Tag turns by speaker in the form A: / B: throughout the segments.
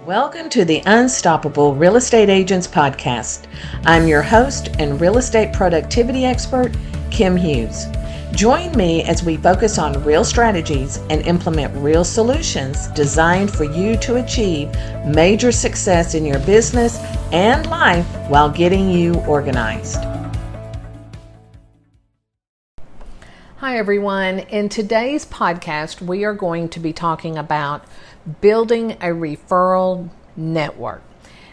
A: Welcome to the Unstoppable Real Estate Agents Podcast. I'm your host and real estate productivity expert, Kim Hughes. Join me as we focus on real strategies and implement real solutions designed for you to achieve major success in your business and life while getting you organized. Hi, everyone. In today's podcast, we are going to be talking about building a referral network.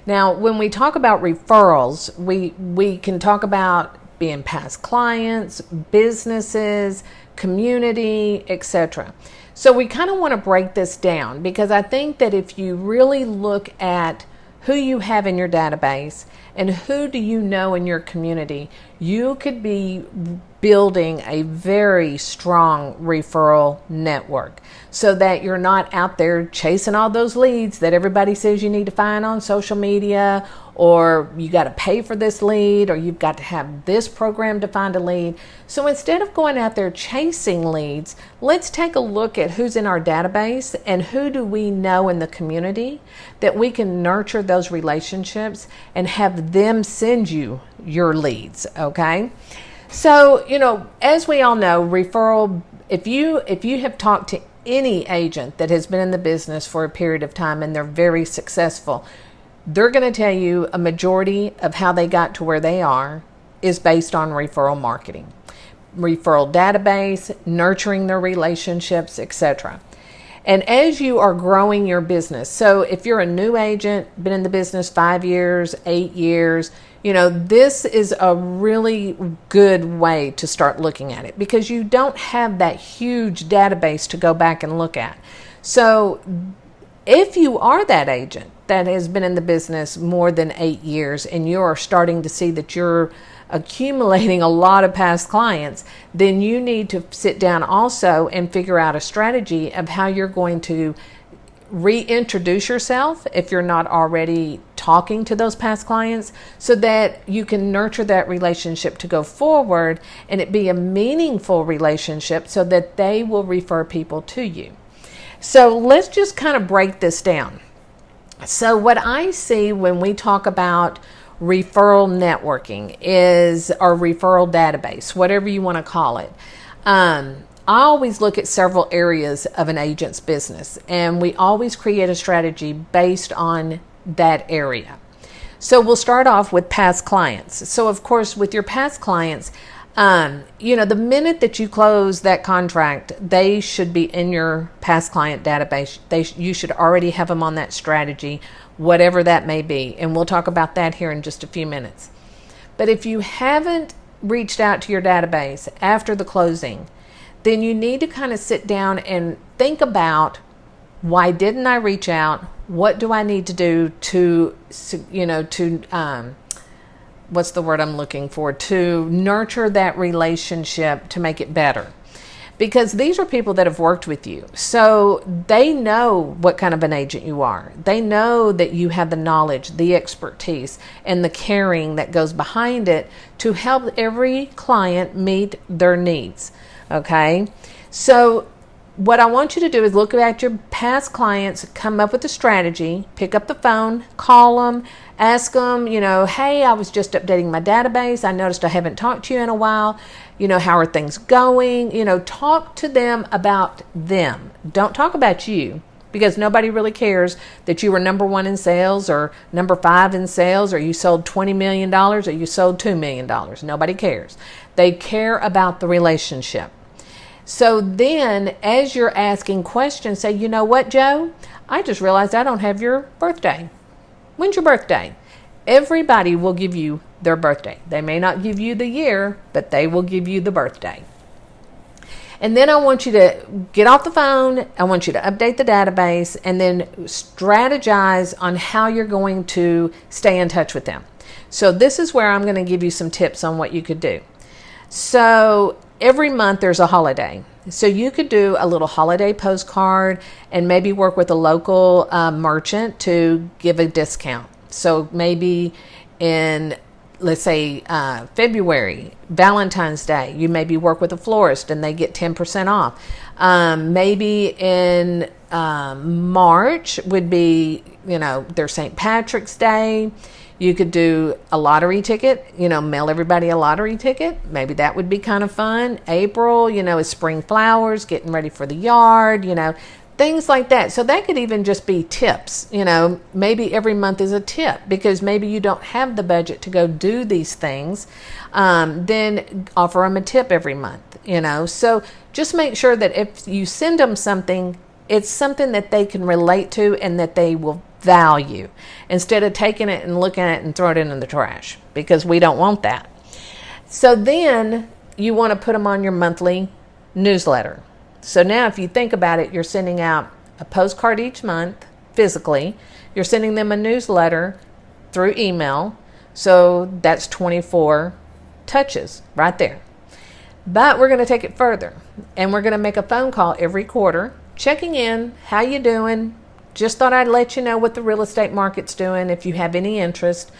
A: Now, when we talk about referrals, we can talk about being past clients, businesses, community, etc. So we kind of want to break this down because I think that if you really look at who you have in your database and who do you know in your community, you could be building a very strong referral network so that you're not out there chasing all those leads that everybody says you need to find on social media, or you got to pay for this lead, or you've got to have this program to find a lead. So instead of going out there chasing leads, let's take a look at who's in our database and who do we know in the community that we can nurture those relationships and have them send you your leads, okay? So, as we all know, referral, if you have talked to any agent that has been in the business for a period of time and they're very successful, they're going to tell you a majority of how they got to where they are is based on referral marketing, referral database, nurturing their relationships, etc. And as you are growing your business, so if you're a new agent, been in the business 5 years, 8 years, this is a really good way to start looking at it because you don't have that huge database to go back and look at. So if you are that agent that has been in the business more than 8 years and you're starting to see that you're accumulating a lot of past clients, then you need to sit down also and figure out a strategy of how you're going to reintroduce yourself if you're not already talking to those past clients so that you can nurture that relationship to go forward and it be a meaningful relationship so that they will refer people to you. So let's just kind of break this down. So what I see when we talk about referral networking is our referral database, whatever you want to call it. I always look at several areas of an agent's business, and we always create a strategy based on that area. So we'll start off with past clients. So of course, with your past clients, the minute that you close that contract, they should be in your past client database. You should already have them on that strategy, whatever that may be. And we'll talk about that here in just a few minutes. But if you haven't reached out to your database after the closing, then you need to kind of sit down and think about, why didn't I reach out? What do I need to do to what's the word I'm looking for? To nurture that relationship to make it better. Because these are people that have worked with you. So they know what kind of an agent you are. They know that you have the knowledge, the expertise, and the caring that goes behind it to help every client meet their needs. Okay? So what I want you to do is look at your past clients, come up with a strategy, pick up the phone, call them, ask them, hey, I was just updating my database. I noticed I haven't talked to you in a while. How are things going? Talk to them about them. Don't talk about you because nobody really cares that you were number 1 in sales or number 5 in sales, or you sold $20 million or you sold $2 million. Nobody cares. They care about the relationship. So then as you're asking questions, say, you know what, Joe? I just realized I don't have your birthday. When's your birthday? Everybody will give you their birthday. They may not give you the year, but they will give you the birthday. And then I want you to get off the phone. I want you to update the database and then strategize on how you're going to stay in touch with them. So this is where I'm going to give you some tips on what you could do. So every month there's a holiday. So you could do a little holiday postcard and maybe work with a local merchant to give a discount. So maybe in, let's say, February, Valentine's Day, you maybe work with a florist and they get 10% off. Maybe in March would be, their St. Patrick's Day. You could do a lottery ticket, mail everybody a lottery ticket. Maybe that would be kind of fun. April, is spring flowers, getting ready for the yard, things like that. So that could even just be tips, maybe every month is a tip because maybe you don't have the budget to go do these things. Then offer them a tip every month, So just make sure that if you send them something, it's something that they can relate to and that they will value instead of taking it and looking at it and throw it in the trash because we don't want that. So then you want to put them on your monthly newsletter. So now if you think about it, you're sending out a postcard each month physically. You're sending them a newsletter through email. So that's 24 touches right there. But we're going to take it further and we're going to make a phone call every quarter, checking in, how you doing? Just thought I'd let you know what the real estate market's doing if you have any interest.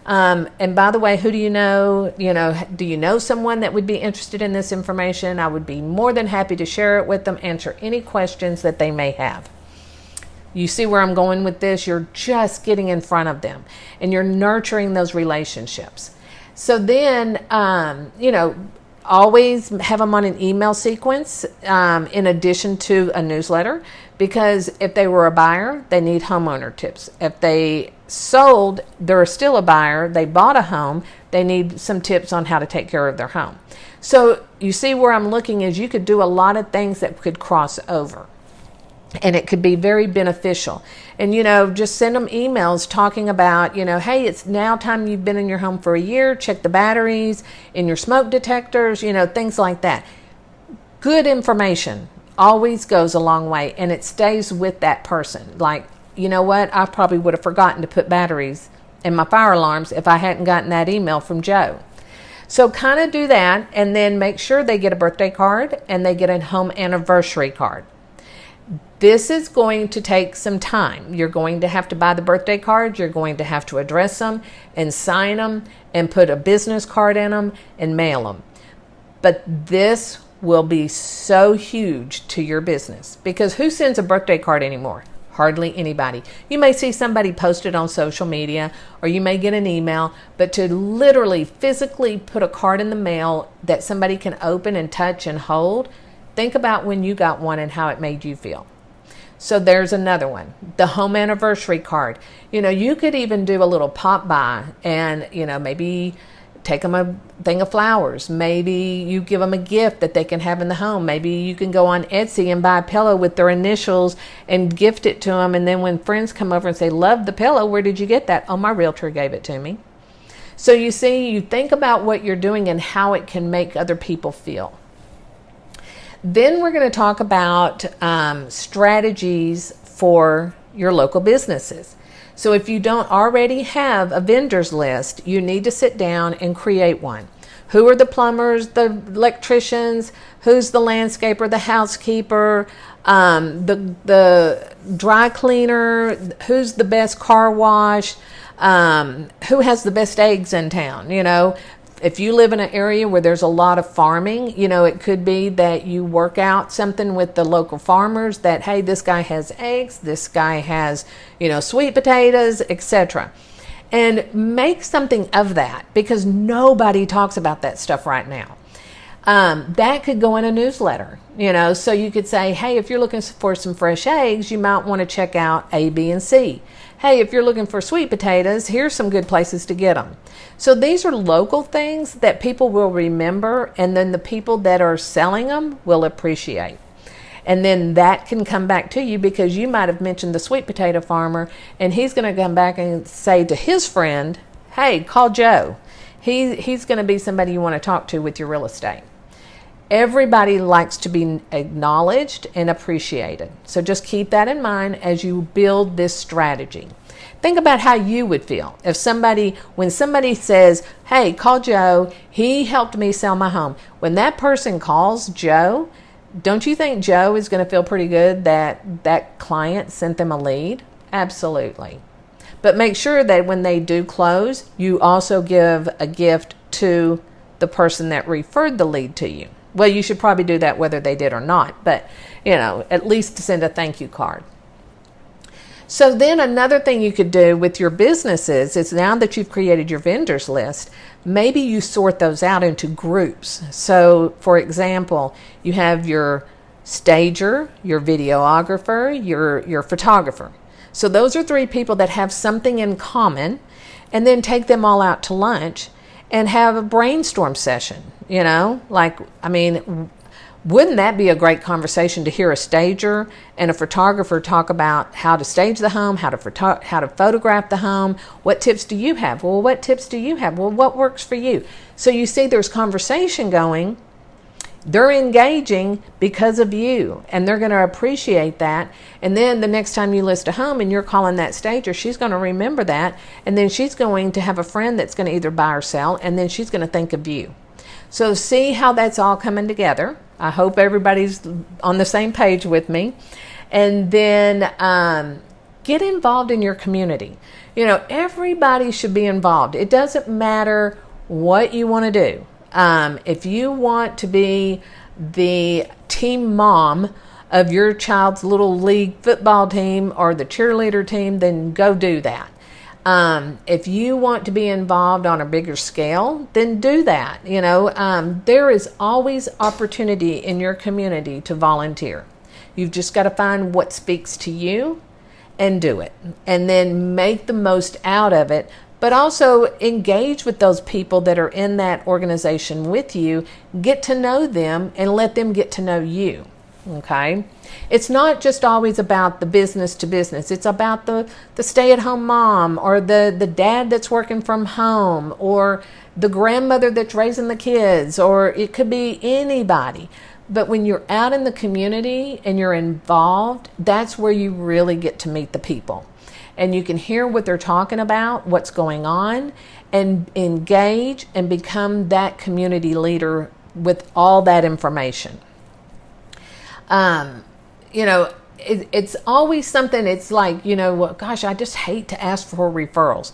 A: And by the way, who do you know? Do you know someone that would be interested in this information? I would be more than happy to share it with them, answer any questions that they may have. You see where I'm going with this? You're just getting in front of them and you're nurturing those relationships. So then, always have them on an email sequence in addition to a newsletter, because if they were a buyer, they need homeowner tips. If they sold, they're still a buyer, they bought a home, they need some tips on how to take care of their home. So you see where I'm looking is you could do a lot of things that could cross over. And it could be very beneficial. And, just send them emails talking about, hey, it's now time you've been in your home for a year. Check the batteries in your smoke detectors, things like that. Good information always goes a long way and it stays with that person. Like, you know what? I probably would have forgotten to put batteries in my fire alarms if I hadn't gotten that email from Joe. So kind of do that and then make sure they get a birthday card and they get a home anniversary card. This is going to take some time. You're going to have to buy the birthday cards. You're going to have to address them and sign them and put a business card in them and mail them. But this will be so huge to your business because who sends a birthday card anymore? Hardly anybody. You may see somebody post it on social media or you may get an email, but to literally physically put a card in the mail that somebody can open and touch and hold, think about when you got one and how it made you feel. So there's another one, the home anniversary card. You could even do a little pop by and, maybe take them a thing of flowers. Maybe you give them a gift that they can have in the home. Maybe you can go on Etsy and buy a pillow with their initials and gift it to them. And then when friends come over and say, love the pillow, where did you get that? Oh, my realtor gave it to me. So you see, you think about what you're doing and how it can make other people feel. Then we're going to talk about strategies for your local businesses. So if you don't already have a vendors list, you need to sit down and create one. Who are the plumbers, the electricians, who's the landscaper, the housekeeper, the dry cleaner, who's the best car wash, who has the best eggs in town, If you live in an area where there's a lot of farming, it could be that you work out something with the local farmers that, hey, this guy has eggs, this guy has, sweet potatoes, etc. And make something of that because nobody talks about that stuff right now. That could go in a newsletter, so you could say, hey, if you're looking for some fresh eggs, you might want to check out A, B, and C. Hey, if you're looking for sweet potatoes, here's some good places to get them. So these are local things that people will remember, and then the people that are selling them will appreciate. And then that can come back to you because you might have mentioned the sweet potato farmer, and he's going to come back and say to his friend, hey, call Joe. He's going to be somebody you want to talk to with your real estate. Everybody likes to be acknowledged and appreciated. So just keep that in mind as you build this strategy. Think about how you would feel if when somebody says, hey, call Joe, he helped me sell my home. When that person calls Joe, don't you think Joe is going to feel pretty good that that client sent them a lead? Absolutely. But make sure that when they do close, you also give a gift to the person that referred the lead to you. Well, you should probably do that whether they did or not, but, at least send a thank you card. So then another thing you could do with your businesses is, now that you've created your vendors list, maybe you sort those out into groups. So for example, you have your stager, your videographer, your photographer. So those are 3 people that have something in common, and then take them all out to lunch and have a brainstorm session. Wouldn't that be a great conversation to hear a stager and a photographer talk about how to stage the home, how to photograph the home? What tips do you have? Well, what tips do you have? Well, what works for you? So you see there's conversation going. They're engaging because of you, and they're going to appreciate that. And then the next time you list a home and you're calling that stager, she's going to remember that, and then she's going to have a friend that's going to either buy or sell, and then she's going to think of you. So see how that's all coming together. I hope everybody's on the same page with me. And then get involved in your community. Everybody should be involved. It doesn't matter what you want to do. If you want to be the team mom of your child's little league football team or the cheerleader team, then go do that. If you want to be involved on a bigger scale, then do that. There is always opportunity in your community to volunteer. You've just got to find what speaks to you and do it, and then make the most out of it. But also engage with those people that are in that organization with you. Get to know them and let them get to know you. Okay? It's not just always about the business to business. It's about the stay-at-home mom, or the dad that's working from home, or the grandmother that's raising the kids, or it could be anybody. But when you're out in the community and you're involved, that's where you really get to meet the people. And you can hear what they're talking about, what's going on, and engage and become that community leader with all that information. It's always something, it's like, gosh, I just hate to ask for referrals.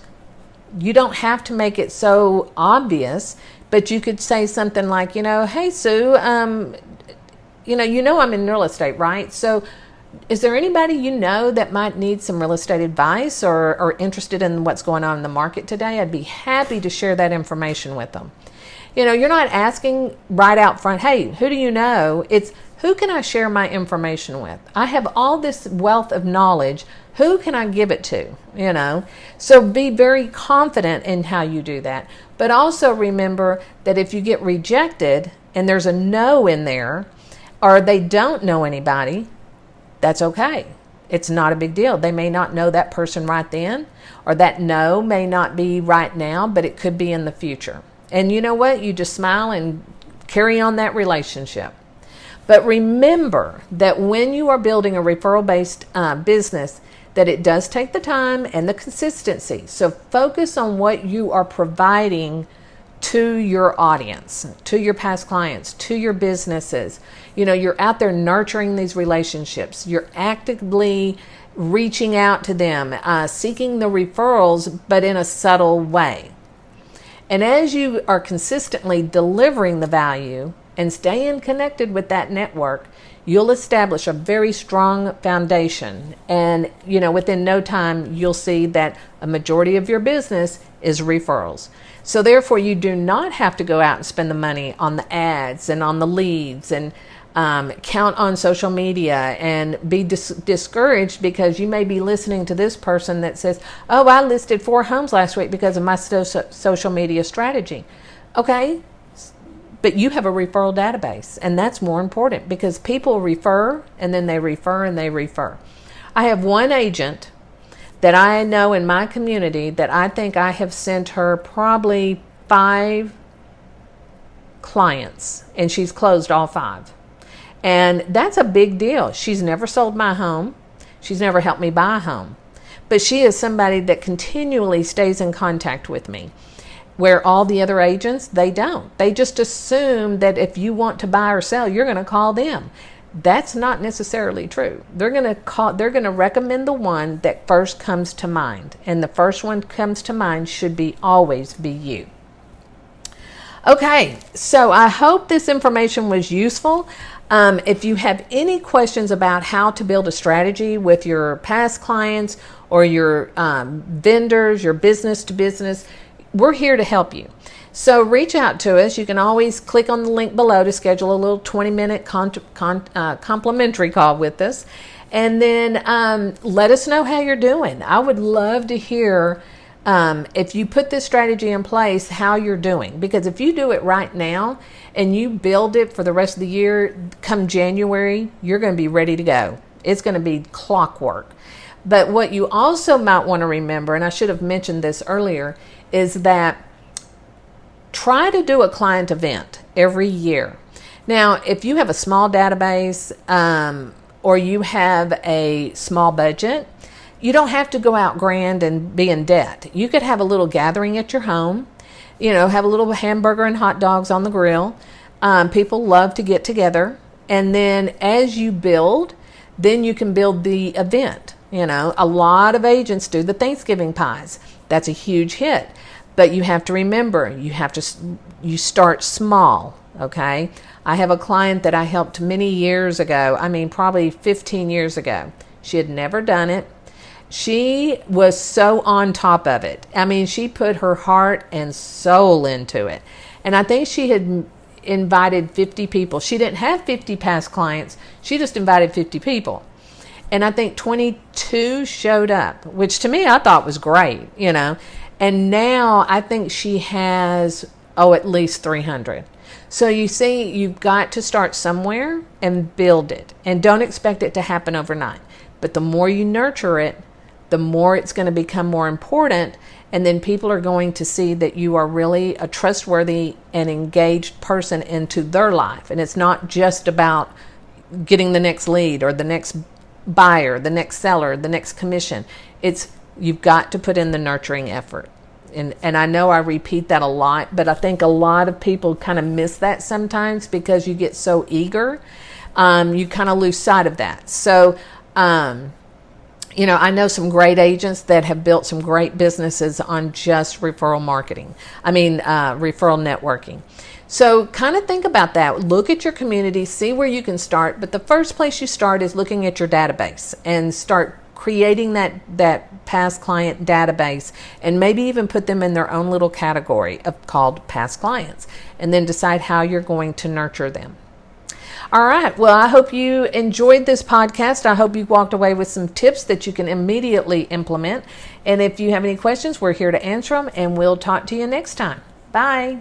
A: You don't have to make it so obvious, but you could say something like, hey, Sue, I'm in real estate, right? So is there anybody that might need some real estate advice or interested in what's going on in the market today? I'd be happy to share that information with them. You're not asking right out front, hey, who do you know? It's, who can I share my information with? I have all this wealth of knowledge. Who can I give it to? So be very confident in how you do that. But also remember that if you get rejected and there's a no in there, or they don't know anybody, that's okay. It's not a big deal. They may not know that person right then, or that no may not be right now, but it could be in the future. And you know what? You just smile and carry on that relationship. But remember that when you are building a referral-based business, that it does take the time and the consistency. So focus on what you are providing to your audience, to your past clients, to your businesses. You're out there nurturing these relationships. You're actively reaching out to them, seeking the referrals, but in a subtle way. And as you are consistently delivering the value and staying connected with that network, you'll establish a very strong foundation. And, within no time, you'll see that a majority of your business is referrals. So therefore, you do not have to go out and spend the money on the ads and on the leads and count on social media and be discouraged because you may be listening to this person that says, oh, I listed 4 homes last week because of my social media strategy. Okay, but you have a referral database, and that's more important because people refer and then they refer and they refer. I have one agent that I know in my community that I think I have sent her probably 5 clients, and she's closed all 5. And that's a big deal. She's never sold my home. She's never helped me buy a home. But she is somebody that continually stays in contact with me, where all the other agents, they don't. They just assume that if you want to buy or sell, you're going to call them. That's not necessarily true. They're going to recommend the one that first comes to mind. And the first one comes to mind should always be you. Okay, so I hope this information was useful. If you have any questions about how to build a strategy with your past clients or your vendors, your business to business, we're here to help you. So reach out to us. You can always click on the link below to schedule a little 20-minute complimentary call with us. And then let us know how you're doing. I would love to hear if you put this strategy in place, how you're doing. Because if you do it right now and you build it for the rest of the year, come January, you're going to be ready to go. It's going to be clockwork. But what you also might want to remember, and I should have mentioned this earlier, is that try to do a client event every year. Now, if you have a small database or you have a small budget, you don't have to go out grand and be in debt. You could have a little gathering at your home, have a little hamburger and hot dogs on the grill. People love to get together. And then as you build, then you can build the event. A lot of agents do the Thanksgiving pies. That's a huge hit. But you have to remember, you start small, okay? I have a client that I helped many years ago. Probably 15 years ago. She had never done it. She was so on top of it. She put her heart and soul into it. And I think she had invited 50 people. She didn't have 50 past clients. She just invited 50 people. And I think 22 showed up, which to me I thought was great, And now I think she has, at least 300. So you see, you've got to start somewhere and build it. And don't expect it to happen overnight. But the more you nurture it, the more it's going to become more important. And then people are going to see that you are really a trustworthy and engaged person into their life. And it's not just about getting the next lead or the next buyer, the next seller, the next commission. You've got to put in the nurturing effort. And I know I repeat that a lot, but I think a lot of people kind of miss that sometimes because you get so eager. You kind of lose sight of that. So, I know some great agents that have built some great businesses on just referral marketing. Referral networking. So kind of think about that. Look at your community, see where you can start. But the first place you start is looking at your database and start creating that past client database, and maybe even put them in their own little category called past clients, and then decide how you're going to nurture them. All right. Well, I hope you enjoyed this podcast. I hope you walked away with some tips that you can immediately implement. And if you have any questions, we're here to answer them, and we'll talk to you next time. Bye.